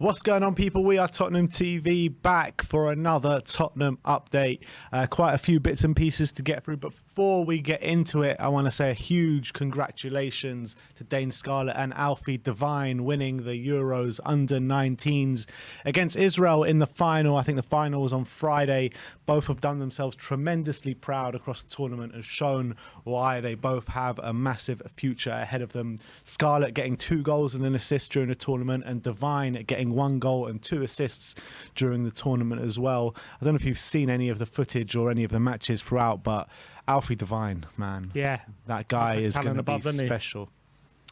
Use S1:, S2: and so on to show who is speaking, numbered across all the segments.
S1: What's going on, people? We are Tottenham TV, back for another Tottenham update. Quite a few bits and pieces to get through, but before we get into it, I want to say a huge congratulations to Dane Scarlett and Alfie Devine winning the Euros under-19s against Israel in the final. I think the final was on Friday. Both have done themselves tremendously proud across the tournament, have shown why they both have a massive future ahead of them. Scarlett getting 2 goals and an assist during the tournament, and Devine getting 1 goal and 2 assists during the tournament as well. I don't know if you've seen any of the footage or any of the matches throughout, but Alfie Devine, man,
S2: yeah,
S1: that guy is going to be special.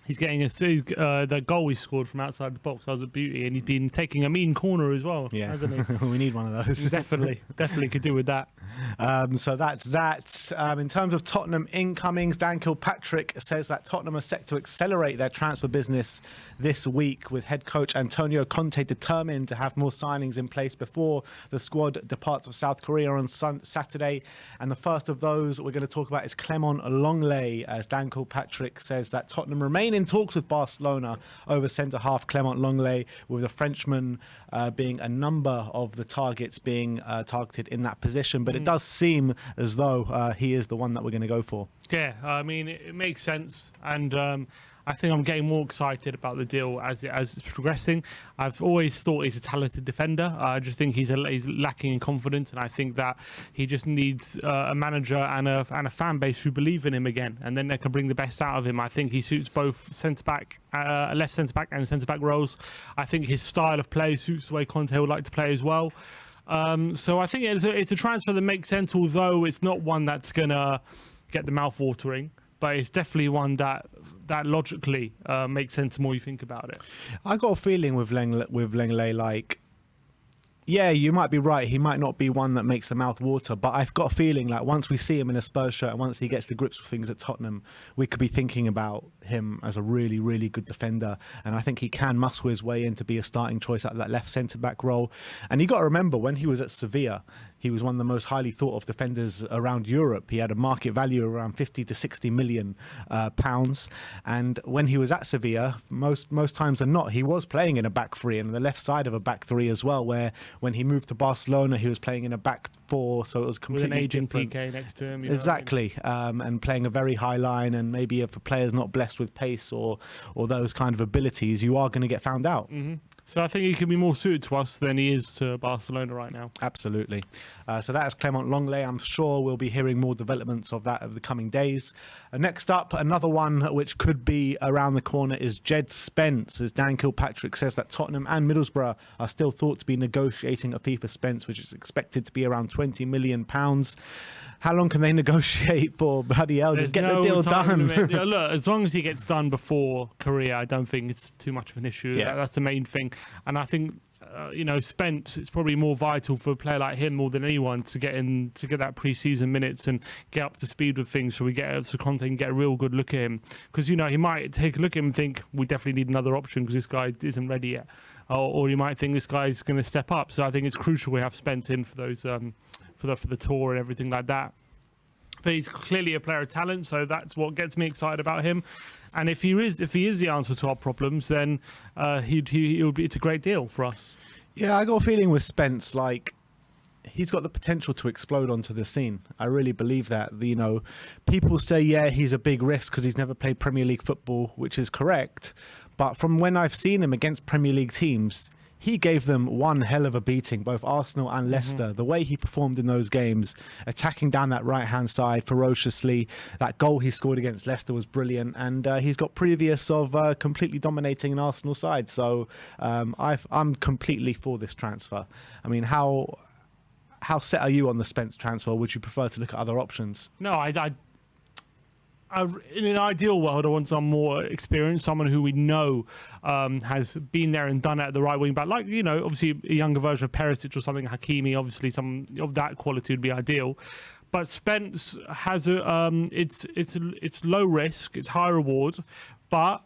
S2: He's getting the goal he scored from outside the box. That was a beauty, and he's been taking a mean corner as well, hasn't he?
S1: We need one of those.
S2: Definitely could do with that.
S1: So that's that. In terms of Tottenham incomings, Dan Kilpatrick says that Tottenham are set to accelerate their transfer business this week, with head coach Antonio Conte determined to have more signings in place before the squad departs for South Korea on Saturday. And the first of those we're going to talk about is Clement Lenglet, as Dan Kilpatrick says that Tottenham remain in talks with Barcelona over centre-half Clement Lenglet, with the Frenchman being a number of the targets being targeted in that position. But it does seem as though he is the one that we're going to go for. Yeah,
S2: I mean, it makes sense. And I think I'm getting more excited about the deal as it's progressing. I've always thought he's a talented defender. I just think he's lacking in confidence, and I think that he just needs a manager and a fan base who believe in him again, and then they can bring the best out of him. I think he suits both centre-back, left centre-back and centre-back roles. I think his style of play suits the way Conte would like to play as well. So I think it's a transfer that makes sense, although it's not one that's going to get the mouth watering. But it's definitely one that logically makes sense the more you think about it.
S1: I got a feeling with Lenglet, like, yeah, you might be right. He might not be one that makes the mouth water, but I've got a feeling like once we see him in a Spurs shirt and once he gets to grips with things at Tottenham, we could be thinking about him as a really, really good defender. And I think he can muscle his way in to be a starting choice at that left centre-back role. And you got to remember, when he was at Sevilla, he was one of the most highly thought of defenders around Europe. He had a market value around 50 to 60 million pounds. And when he was at Sevilla, most times than not, he was playing in a back three and the left side of a back three as well, where when he moved to Barcelona, he was playing in a back four. So it was completely
S2: with an aging
S1: different.
S2: PK next to him.
S1: Exactly. And playing a very high line. And maybe if a player's not blessed with pace or those kind of abilities, you are going to get found out.
S2: Mm-hmm. So I think he can be more suited to us than he is to Barcelona right now.
S1: Absolutely. So that is Clement Lenglet. I'm sure we'll be hearing more developments of that over the coming days. Next up, another one which could be around the corner is Jed Spence, as Dan Kilpatrick says that Tottenham and Middlesbrough are still thought to be negotiating a fee for Spence, which is expected to be around £20 million. How long can they negotiate for? Bloody hell, just get the deal done.
S2: Look, as long as he gets done before Korea, I don't think it's too much of an issue.
S1: Yeah.
S2: That's the main thing. And I think, Spence, it's probably more vital for a player like him more than anyone to get that pre-season minutes and get up to speed with things, so Conte can get a real good look at him. Because, he might take a look at him and think, we definitely need another option because this guy isn't ready yet. Or you might think this guy's going to step up. So I think it's crucial we have Spence in for those... for the tour and everything like that. But he's clearly a player of talent, so that's what gets me excited about him. And if he is the answer to our problems, then it's a great deal for us.
S1: Yeah, I got a feeling with Spence, like, he's got the potential to explode onto the scene. I really believe that. People say, yeah, he's a big risk because he's never played Premier League football, which is correct. But from when I've seen him against Premier League teams, he gave them one hell of a beating, both Arsenal and Leicester. Mm-hmm. The way he performed in those games, attacking down that right-hand side ferociously. That goal he scored against Leicester was brilliant. And he's got previous of completely dominating an Arsenal side. So I'm completely for this transfer. I mean, how set are you on the Spence transfer? Would you prefer to look at other options?
S2: No, in an ideal world, I want someone more experienced, someone who we know has been there and done it at the right wing back. Like, obviously a younger version of Perisic or something, Hakimi, obviously some of that quality would be ideal. But Spence has it's low risk, it's high reward, but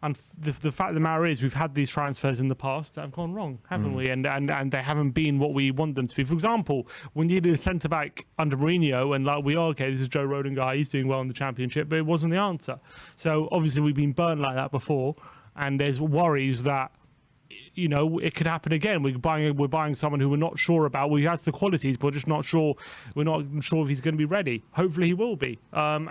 S2: And the fact of the matter is, we've had these transfers in the past that have gone wrong, haven't we? And they haven't been what we want them to be. For example, we needed a centre-back under Mourinho, and like okay, this is Joe Rodon guy, he's doing well in the Championship, but it wasn't the answer. So obviously we've been burnt like that before, and there's worries that it could happen again. We're buying someone who we're not sure about. We has the qualities, but we're just not sure. We're not sure if he's going to be ready. Hopefully, he will be. But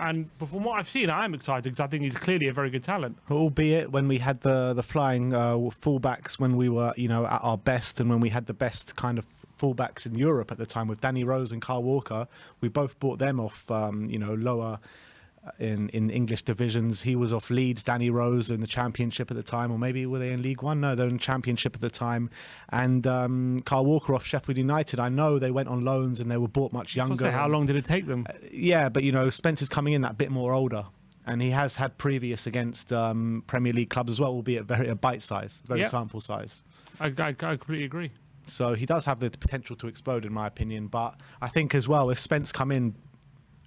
S2: from what I've seen, I am excited because I think he's clearly a very good talent.
S1: Albeit when we had the flying fullbacks when we were at our best, and when we had the best kind of fullbacks in Europe at the time with Danny Rose and Kyle Walker, we both bought them off lower in English divisions. He was off Leeds, Danny Rose, in the Championship at the time, or maybe were they in League One? No, they were in Championship at the time. And Kyle Walker off Sheffield United. I know they went on loans and they were bought much younger.
S2: How long did it take them?
S1: Yeah, but Spence is coming in that bit more older. And he has had previous against Premier League clubs as well, albeit a bite size, sample size.
S2: I completely agree.
S1: So he does have the potential to explode, in my opinion. But I think as well, if Spence come in,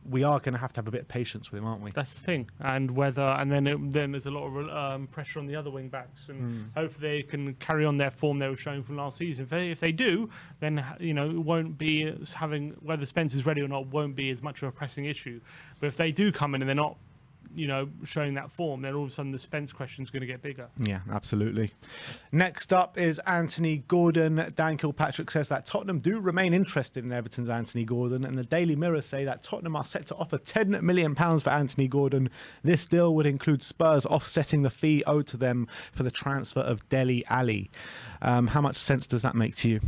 S1: we are going to have a bit of patience with him, aren't we?
S2: That's the thing. And then there's a lot of pressure on the other wing backs, and hopefully they can carry on their form they were showing from last season. If they do, then it won't be whether Spence is ready or not won't be as much of a pressing issue. But if they do come in and they're not showing that form, then all of a sudden the Spence question is going to get bigger.
S1: Yeah, absolutely. Next up is Anthony Gordon. Dan Kilpatrick says that Tottenham do remain interested in Everton's Anthony Gordon, and the Daily Mirror say that Tottenham are set to offer £10 million for Anthony Gordon. This deal would include Spurs offsetting the fee owed to them for the transfer of Dele Alli. How much sense does that make to you?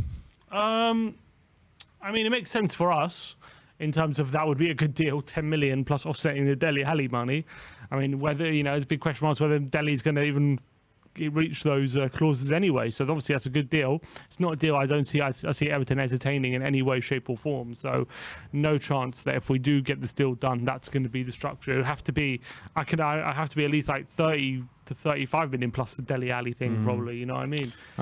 S2: It makes sense for us. In terms of that would be a good deal, 10 million plus offsetting the Dele Alli money. Whether, there's a big question mark whether Dele's going to even reach those clauses anyway. So obviously that's a good deal. It's not a deal I see Everton entertaining in any way, shape or form. So no chance that if we do get this deal done, that's going to be the structure. It would have to be, I have to be at least like 30 to 35 million plus the Dele Alli thing, probably. You know what I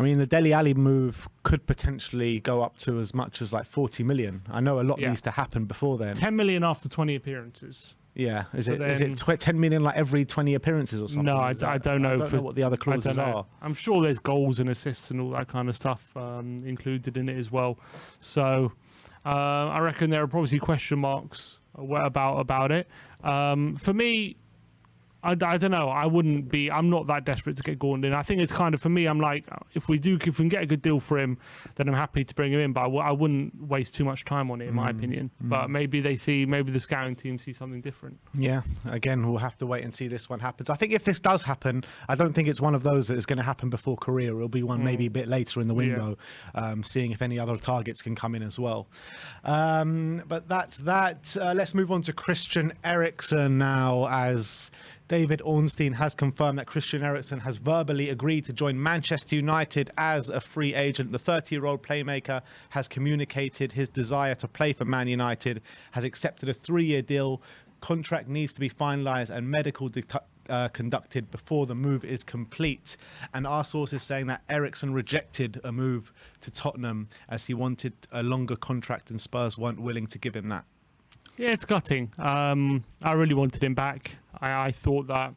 S2: mean?
S1: The Dele Alli move could potentially go up to as much as like 40 million. I know a lot needs to happen before then.
S2: 10 million after 20 appearances.
S1: Yeah, is it 10 million like every 20 appearances or something?
S2: No, I don't know.
S1: I don't know what the other clauses are.
S2: I'm sure there's goals and assists and all that kind of stuff included in it as well. So I reckon there are probably question marks about it. For me, I don't know. I'm not that desperate to get Gordon in. I think it's kind of, for me, I'm like, if we can get a good deal for him, then I'm happy to bring him in. But I wouldn't waste too much time on it, in my opinion. But maybe the scouting team see something different. Yeah.
S1: Again, we'll have to wait and see this one happens. I think if this does happen, I don't think it's one of those that is going to happen before career. It'll be one maybe a bit later in the window, seeing if any other targets can come in as well. But that's that. Let's move on to Christian Eriksen now, as David Ornstein has confirmed that Christian Eriksen has verbally agreed to join Manchester United as a free agent. The 30-year-old playmaker has communicated his desire to play for Man United, has accepted a 3-year deal. Contract needs to be finalised and medical conducted before the move is complete. And our source is saying that Eriksen rejected a move to Tottenham as he wanted a longer contract and Spurs weren't willing to give him that.
S2: Yeah, it's gutting. I really wanted him back. I thought that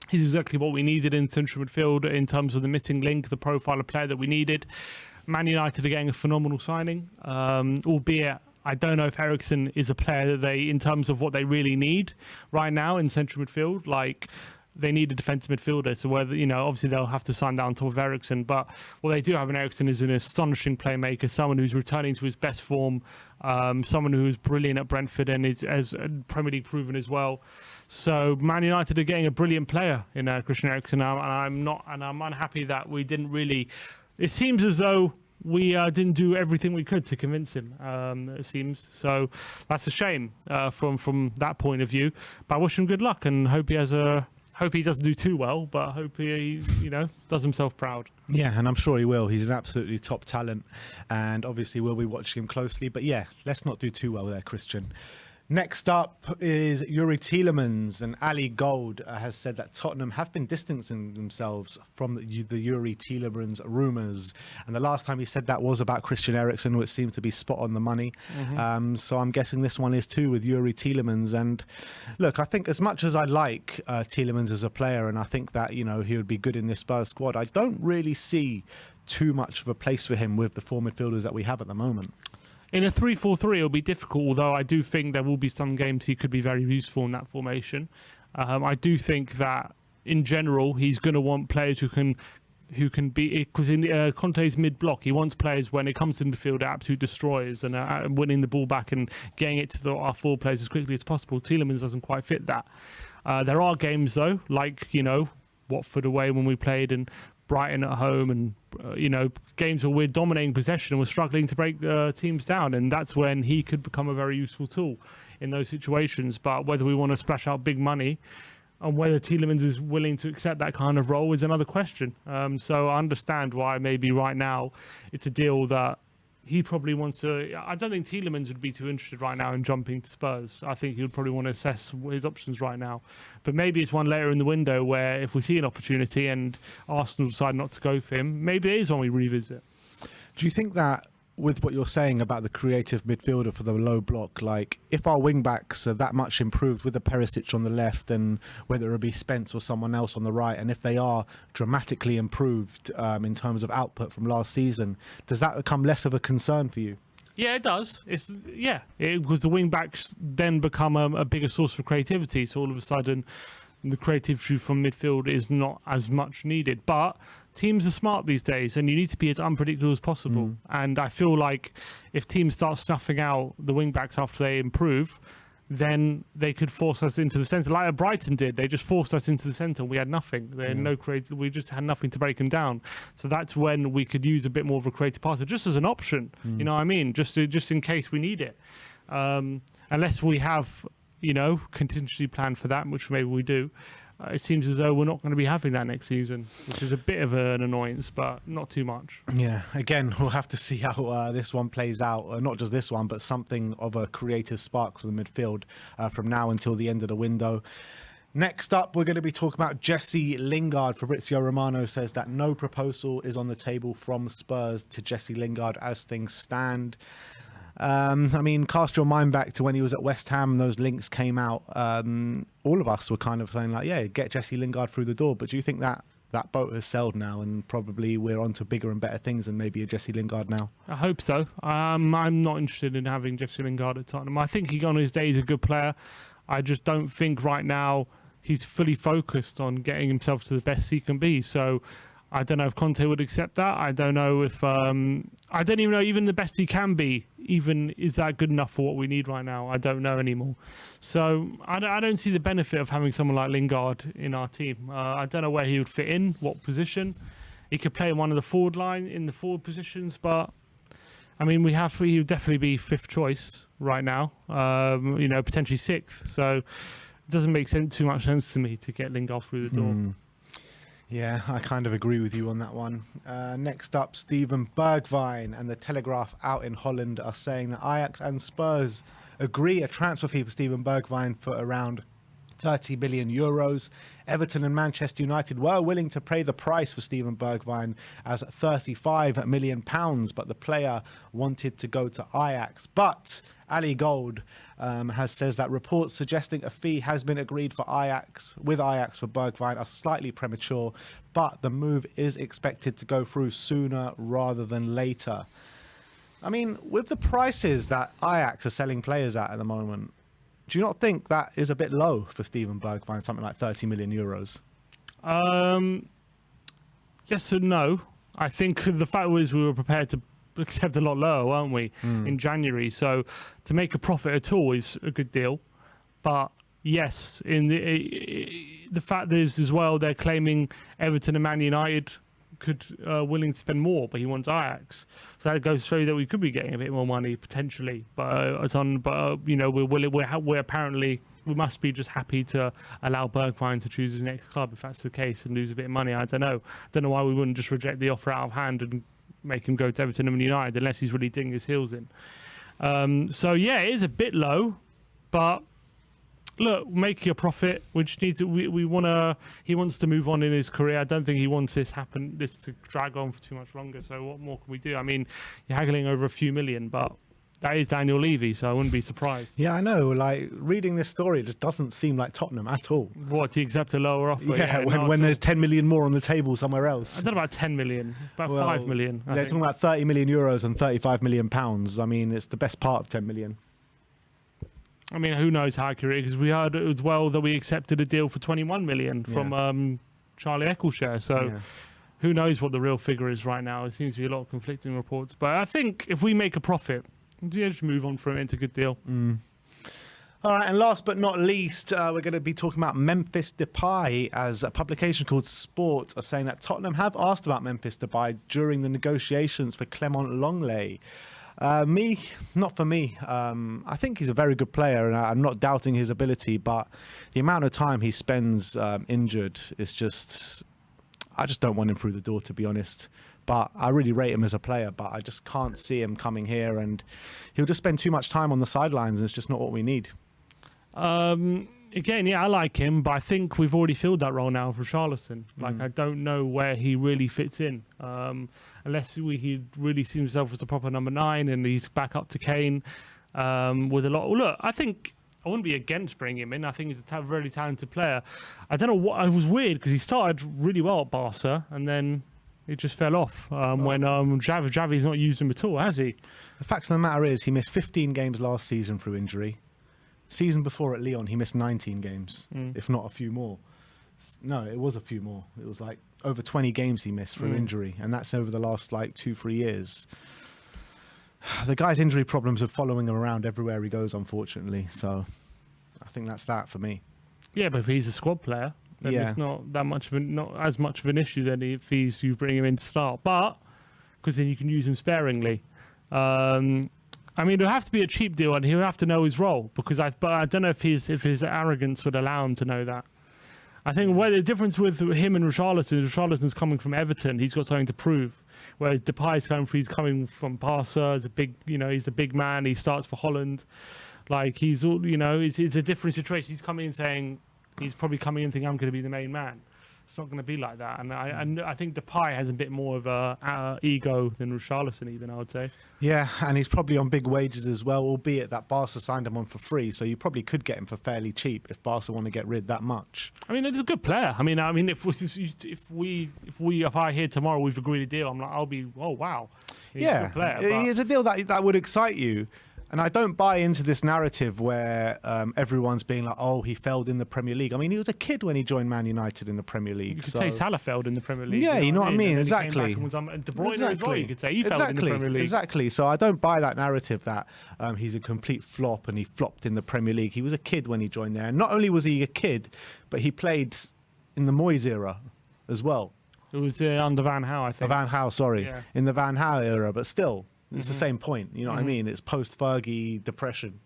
S2: he's exactly what we needed in central midfield in terms of the missing link, the profile of player that we needed. Man United are getting a phenomenal signing, albeit I don't know if Eriksen is a player that in terms of what they really need right now in central midfield, like they need a defensive midfielder. So whether, obviously they'll have to sign down top of Eriksen, but what they do have in Eriksen is an astonishing playmaker, someone who's returning to his best form, someone who's brilliant at Brentford and is as Premier League proven as well. So Man United are getting a brilliant player in Christian Eriksen, and I'm unhappy that we didn't really. It seems as though we didn't do everything we could to convince him. It seems so. That's a shame from that point of view. But I wish him good luck and hope he doesn't do too well, but hope he, does himself proud.
S1: Yeah, and I'm sure he will. He's an absolutely top talent, and obviously we'll be watching him closely. But yeah, let's not do too well there, Christian. Next up is Yuri Tielemans, and Ali Gold has said that Tottenham have been distancing themselves from the Yuri Tielemans rumours. And the last time he said that was about Christian Eriksen, which seemed to be spot on the money. So I'm guessing this one is too with Yuri Tielemans. And look, I think as much as I like Tielemans as a player, and I think that, he would be good in this Spurs squad, I don't really see too much of a place for him with the four midfielders that we have at the moment.
S2: In a 3-4-3, it'll be difficult, although I do think there will be some games he could be very useful in that formation. I do think that, in general, he's going to want players who can who can be, because in Conte's mid-block, he wants players when it comes to midfield, absolute destroyers and winning the ball back and getting it to our forward players as quickly as possible. Tielemans doesn't quite fit that. There are games though, like Watford away when we played and Brighton at home, and games where we're dominating possession and we're struggling to break teams down, and that's when he could become a very useful tool in those situations. But whether we want to splash out big money and whether Tielemans is willing to accept that kind of role is another question. So I understand why maybe right now it's a deal that he probably wants to. I don't think Tielemans would be too interested right now in jumping to Spurs. I think he would probably want to assess his options right now. But maybe it's one later in the window where if we see an opportunity and Arsenal decide not to go for him, maybe it is one we revisit.
S1: Do you think that with what you're saying about the creative midfielder for the low block, like if our wing backs are that much improved with the Perisic on the left and whether it be Spence or someone else on the right, and if they are dramatically improved in terms of output from last season, does that become less of a concern for you?
S2: Yeah, it does. Because the wing backs then become a bigger source of creativity. So all of a sudden, the creativity from midfield is not as much needed. But teams are smart these days, and you need to be as unpredictable as possible. And I feel like if teams start snuffing out the wing backs after they improve, then they could force us into the centre, like Brighton did. They just forced us into the centre. We had nothing. They had no creative. We just had nothing to break them down. So that's when we could use a bit more of a creative passer, just as an option. You know what I mean? Just in case we need it. Unless we have, contingency plan for that, which maybe we do. It seems as though we're not going to be having that next season, which is a bit of an annoyance, but not too much.
S1: Yeah, again, we'll have to see how this one plays out. Not just this one, but something of a creative spark for the midfield from now until the end of the window. Next up, we're going to be talking about Jesse Lingard. Fabrizio Romano says that no proposal is on the table from Spurs to Jesse Lingard as things stand. Cast your mind back to when he was at West Ham and those links came out. All of us were kind of saying like, yeah, get Jesse Lingard through the door. But do you think that boat has sailed now and probably we're on to bigger and better things than maybe a Jesse Lingard now?
S2: I hope so. I'm not interested in having Jesse Lingard at Tottenham. I think he on his day is a good player. I just don't think right now he's fully focused on getting himself to the best he can be. So I don't know if Conte would accept that. I don't know if I don't even know even the best he can be. Even is that good enough for what we need right now? I don't know anymore. So I don't see the benefit of having someone like Lingard in our team. I don't know where he would fit in, what position. He could play in one of the forward line in the forward positions, but I mean he would definitely be fifth choice right now. Potentially sixth. So it doesn't make too much sense to me to get Lingard through the door.
S1: Yeah, I kind of agree with you on that one. Next up, Steven Bergwijn and the Telegraph out in Holland are saying that Ajax and Spurs agree a transfer fee for Steven Bergwijn for around 30 million euros. Everton and Manchester United were willing to pay the price for Steven Bergwijn as 35 million pounds, but the player wanted to go to Ajax. But Ali Gold says that reports suggesting a fee has been agreed for Ajax for Bergwijn are slightly premature, but the move is expected to go through sooner rather than later. I mean, with the prices that Ajax are selling players at the moment, do you not think that is a bit low for Steven Bergwijn, something like 30 million euros?
S2: Yes and no. I think the fact was we were prepared to accept a lot lower, weren't we, in January? So to make a profit at all is a good deal. But yes, in the fact is as well, they're claiming Everton and Man United could willing to spend more, but he wants Ajax. So that goes to show you that we could be getting a bit more money potentially. But we're apparently we must be just happy to allow Bergwijn to choose his next club if that's the case and lose a bit of money. I don't know why we wouldn't just reject the offer out of hand and make him go to Everton and United unless he's really digging his heels in. So yeah, it is a bit low, but look, make your profit. We just need to. He wants to move on in his career. I don't think he wants this to drag on for too much longer. So what more can we do? I mean, you're haggling over a few million, but that is Daniel Levy, so I wouldn't be surprised.
S1: Yeah, I know. Like reading this story, it just doesn't seem like Tottenham at all.
S2: What, to accept a lower offer?
S1: Yeah, when there's 10 million more on the table somewhere else.
S2: I don't know about 10 million, about 5 million.
S1: They're talking about 30 million euros and 35 million pounds. I mean, it's the best part of 10 million.
S2: I mean, who knows how accurate, because we heard as well that we accepted a deal for 21 million from Charlie Eccleshare. So who knows what the real figure is right now? There seems to be a lot of conflicting reports. But I think if we make a profit, just move on from it. It's a good deal.
S1: All right, and last but not least, we're going to be talking about Memphis Depay, as a publication called Sport are saying that Tottenham have asked about Memphis Depay during the negotiations for Clement Lenglet. Not for me. I think he's a very good player, and I'm not doubting his ability, but the amount of time he spends injured is just... I just don't want him through the door, to be honest. But I really rate him as a player, but I just can't see him coming here, and he'll just spend too much time on the sidelines, and it's just not what we need.
S2: Again, yeah, I like him, but I think we've already filled that role now for Richarlison. Like, I don't know where he really fits in, unless he really sees himself as a proper number 9 and he's back up to Kane with a lot. Look, I think I wouldn't be against bringing him in. I think he's a really talented player. I don't know what. It was weird because he started really well at Barca and then it just fell off when Xavi's not used him at all, has he?
S1: The fact of the matter is he missed 15 games last season through injury. Season before at Lyon, he missed 19 games, if not a few more. No, it was a few more. It was like over 20 games he missed through injury, and that's over the last like 2-3 years. The guy's injury problems are following him around everywhere he goes, unfortunately. So I think that's that for me. Yeah,
S2: but if he's a squad player, then it's not that much of not as much of an issue then if you bring him in to start. But because then you can use him sparingly. I mean, it'll have to be a cheap deal, and he'll have to know his role but I don't know if his arrogance would allow him to know that. I think where the difference with him and Richarlison's coming from Everton, he's got something to prove. Whereas Depay's coming from Barca, he's the big man. He starts for Holland, like it's a different situation. He's coming in saying he's probably coming in thinking I'm going to be the main man. It's not going to be like that, and I think Depay has a bit more of a ego than Richarlison, even I would say.
S1: Yeah, and he's probably on big wages as well, albeit that Barca signed him on for free, so you probably could get him for fairly cheap if Barca want to get rid that much.
S2: I mean, he's a good player. I mean, if I hear tomorrow we've agreed a deal, I'll be, oh wow, he's a good player.
S1: It's a deal that would excite you. And I don't buy into this narrative where everyone's being like, oh, he failed in the Premier League. I mean, he was a kid when he joined Man United in the Premier League.
S2: You could say Salah failed in the Premier League.
S1: Yeah, you know what I mean? Exactly.
S2: And De Bruyne as well, you could say. He failed in the Premier League.
S1: Exactly. So I don't buy that narrative that he's a complete flop and he flopped in the Premier League. He was a kid when he joined there. And not only was he a kid, but he played in the Moyes era as well.
S2: It was under Van Gaal, I think.
S1: Van Gaal, sorry. Yeah. In the Van Gaal era, but still. It's the same point, you know what I mean? It's post-Fergie depression.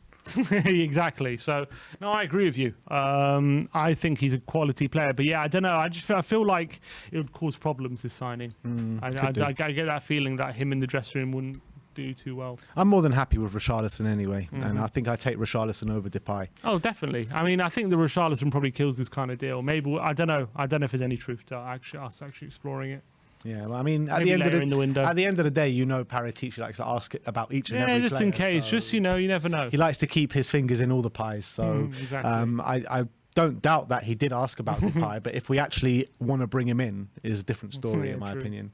S2: Exactly. So, no, I agree with you. I think he's a quality player. But, yeah, I don't know. I feel like it would cause problems, this signing. I get that feeling that him in the dressing room wouldn't do too well.
S1: I'm more than happy with Richarlison anyway. And I think I take Richarlison over Depay.
S2: Oh, definitely. I mean, I think the Richarlison probably kills this kind of deal. Maybe, I don't know. I don't know if there's any truth to us actually exploring it.
S1: Yeah, well, I mean, at the end of the day, Paratici likes to ask about each and every player. Yeah,
S2: just in case. So you never know.
S1: He likes to keep his fingers in all the pies. So exactly. I don't doubt that he did ask about Depay, but if we actually want to bring him in, is a different story, in my opinion.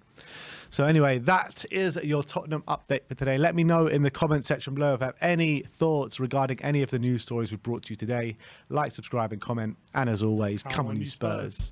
S1: So anyway, that is your Tottenham update for today. Let me know in the comment section below if you have any thoughts regarding any of the news stories we brought to you today. Like, subscribe, and comment. And as always, come on, you Spurs.